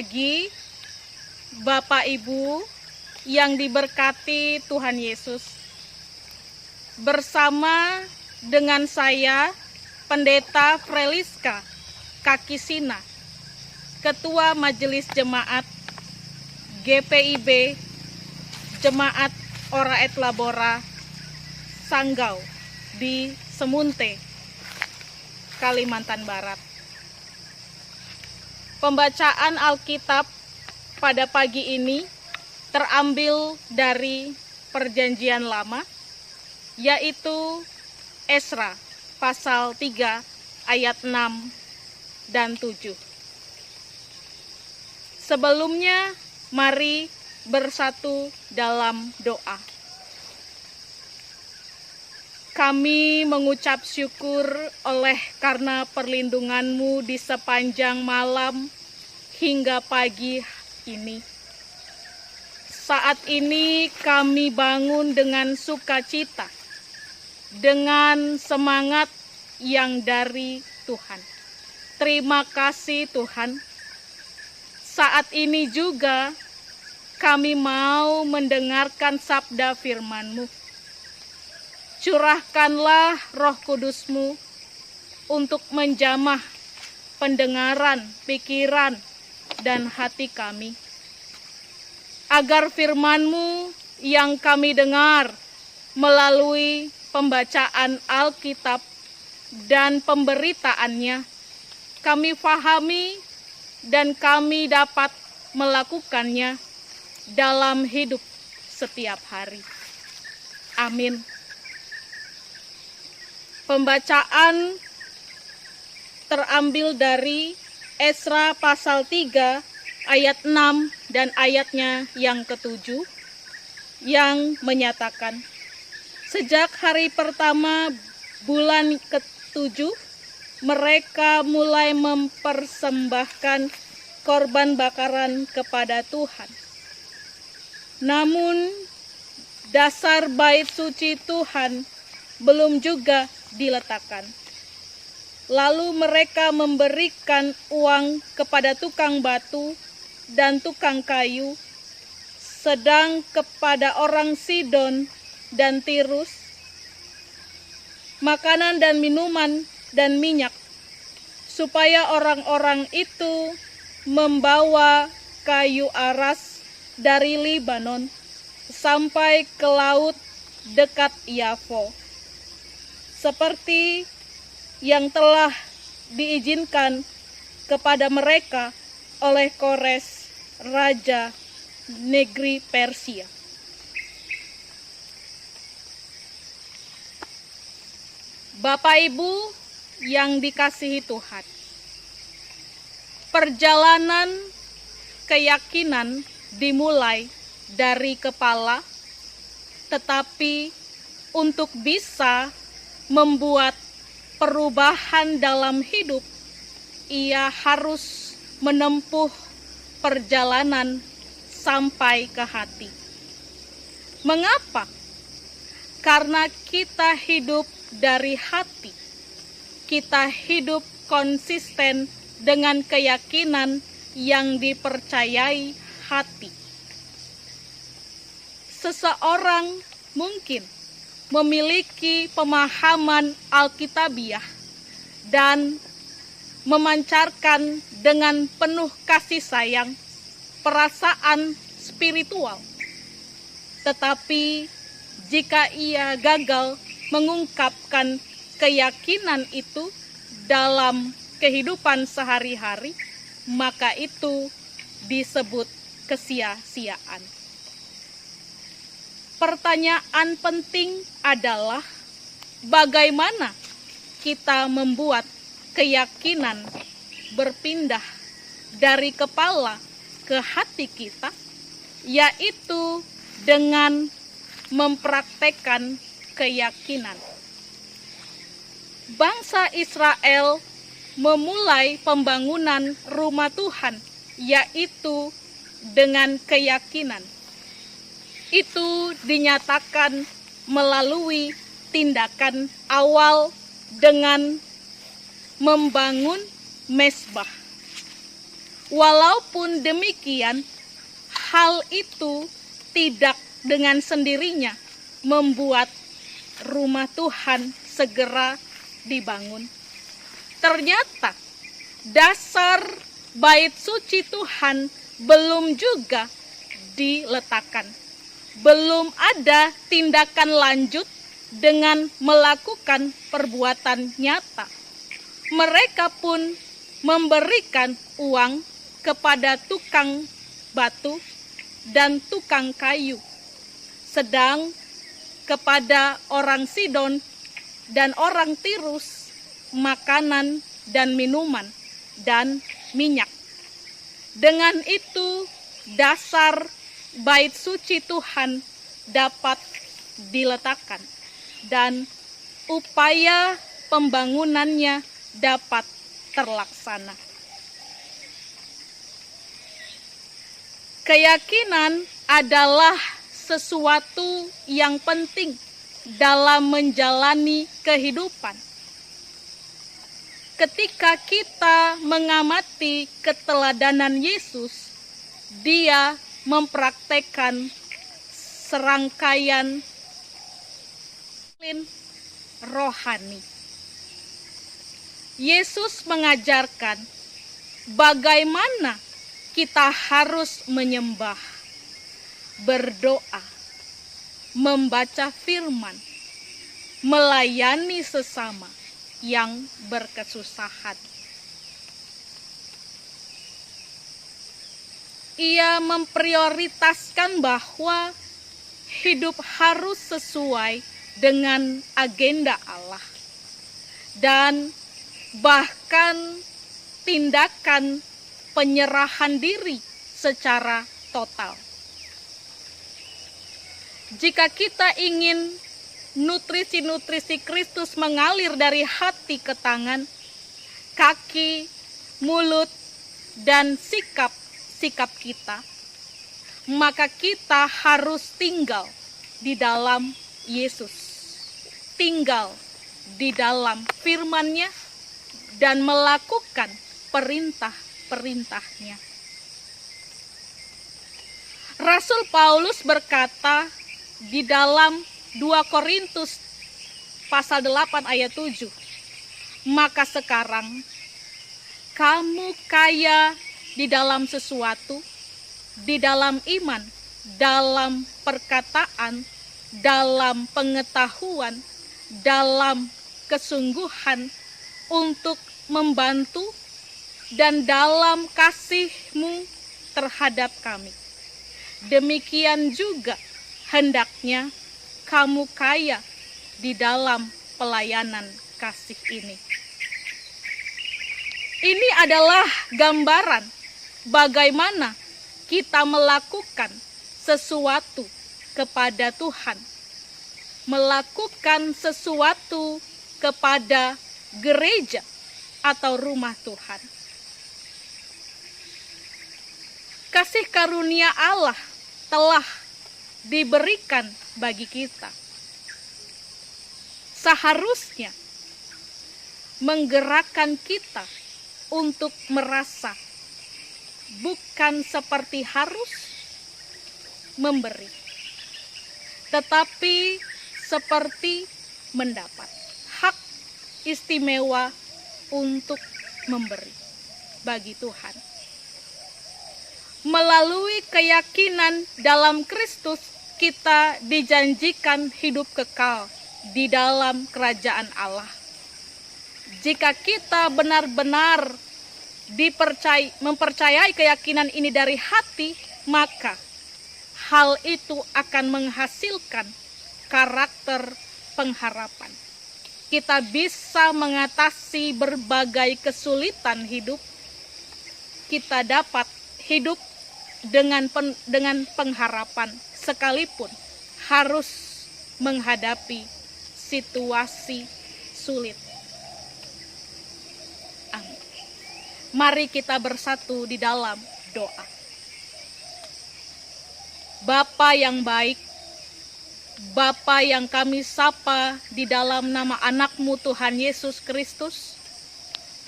pagi, Bapak Ibu yang diberkati Tuhan Yesus. Bersama dengan saya, Pendeta Freliska Kakisina, Ketua Majelis Jemaat GPIB Jemaat Ora et Labora Sanggau di Semunte, Kalimantan Barat. Pembacaan Alkitab pada pagi ini terambil dari Perjanjian Lama, yaitu Esra pasal 3 ayat 6 dan 7. Sebelumnya, mari bersatu dalam doa. Kami mengucap syukur oleh karena perlindungan-Mu di sepanjang malam hingga pagi ini. Saat ini kami bangun dengan sukacita, dengan semangat yang dari Tuhan. Terima kasih Tuhan. Saat ini juga kami mau mendengarkan sabda firman-Mu. Curahkanlah Roh Kudus-Mu untuk menjamah pendengaran, pikiran, dan hati kami. Agar firman-Mu yang kami dengar melalui pembacaan Alkitab dan pemberitaannya, kami fahami dan kami dapat melakukannya dalam hidup setiap hari. Amin. Pembacaan terambil dari Esra pasal 3 ayat 6 dan ayatnya yang ke-7 yang menyatakan, sejak hari pertama bulan ke-7 mereka mulai mempersembahkan korban bakaran kepada Tuhan. Namun dasar bait suci Tuhan belum juga diletakkan. Lalu mereka memberikan uang kepada tukang batu dan tukang kayu, sedang kepada orang Sidon dan Tirus makanan dan minuman dan minyak, supaya orang-orang itu membawa kayu aras dari Libanon sampai ke laut dekat Yafo, seperti yang telah diizinkan kepada mereka oleh Kores, Raja negeri Persia. Bapak Ibu yang dikasihi Tuhan, perjalanan keyakinan dimulai dari kepala, tetapi untuk bisa membuat perubahan dalam hidup, ia harus menempuh perjalanan sampai ke hati. Mengapa? Karena kita hidup dari hati. Kita hidup konsisten dengan keyakinan yang dipercayai hati. Seseorang mungkin memiliki pemahaman Alkitabiah dan memancarkan dengan penuh kasih sayang perasaan spiritual. Tetapi jika ia gagal mengungkapkan keyakinan itu dalam kehidupan sehari-hari, maka itu disebut kesia-siaan. Pertanyaan penting adalah bagaimana kita membuat keyakinan berpindah dari kepala ke hati kita, yaitu dengan mempraktekkan keyakinan. Bangsa Israel memulai pembangunan rumah Tuhan, yaitu dengan keyakinan. Itu dinyatakan melalui tindakan awal dengan membangun mezbah. Walaupun demikian, hal itu tidak dengan sendirinya membuat rumah Tuhan segera dibangun. Ternyata dasar bait suci Tuhan belum juga diletakkan. Belum ada tindakan lanjut dengan melakukan perbuatan nyata. Mereka pun memberikan uang kepada tukang batu dan tukang kayu, sedang kepada orang Sidon dan orang Tirus makanan dan minuman dan minyak. Dengan itu dasar bait suci Tuhan dapat diletakkan dan upaya pembangunannya dapat terlaksana. Keyakinan adalah sesuatu yang penting dalam menjalani kehidupan. Ketika kita mengamati keteladanan Yesus, Dia mempraktekkan serangkaian rohani. Yesus mengajarkan bagaimana kita harus menyembah, berdoa, membaca firman, melayani sesama yang berkesusahan. Ia memprioritaskan bahwa hidup harus sesuai dengan agenda Allah, dan bahkan tindakan penyerahan diri secara total. Jika kita ingin nutrisi-nutrisi Kristus mengalir dari hati ke tangan, kaki, mulut, dan sikap kita, maka kita harus tinggal di dalam Yesus, tinggal di dalam firman-Nya, dan melakukan perintah-perintahnya. Rasul Paulus berkata di dalam 2 Korintus pasal 8 ayat 7, maka sekarang kamu kaya di dalam sesuatu, di dalam iman, dalam perkataan, dalam pengetahuan, dalam kesungguhan untuk membantu, dan dalam kasih-Mu terhadap kami. Demikian juga hendaknya kamu kaya di dalam pelayanan kasih ini. Ini adalah gambaran bagaimana kita melakukan sesuatu kepada Tuhan, melakukan sesuatu kepada gereja atau rumah Tuhan. Kasih karunia Allah telah diberikan bagi kita. Seharusnya menggerakkan kita untuk merasa bukan seperti harus memberi, tetapi seperti mendapat hak istimewa untuk memberi bagi Tuhan. Melalui keyakinan dalam Kristus, kita dijanjikan hidup kekal di dalam kerajaan Allah. Jika kita benar-benar mempercayai keyakinan ini dari hati, maka hal itu akan menghasilkan karakter pengharapan. Kita bisa mengatasi berbagai kesulitan hidup. Kita dapat hidup dengan pengharapan sekalipun harus menghadapi situasi sulit. Amin. Mari kita bersatu di dalam doa. Bapa yang baik, Bapa yang kami sapa di dalam nama anak-Mu Tuhan Yesus Kristus,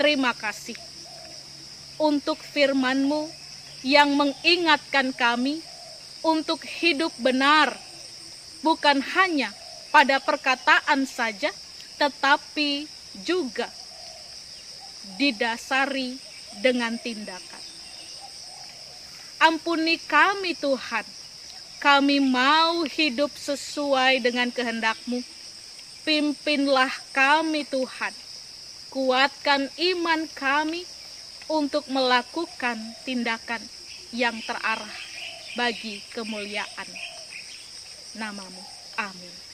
terima kasih untuk firman-Mu yang mengingatkan kami untuk hidup benar, bukan hanya pada perkataan saja, tetapi juga didasari dengan tindakan. Ampuni kami Tuhan, kami mau hidup sesuai dengan kehendak-Mu. Pimpinlah kami Tuhan, kuatkan iman kami untuk melakukan tindakan yang terarah bagi kemuliaan nama-Mu. Amin.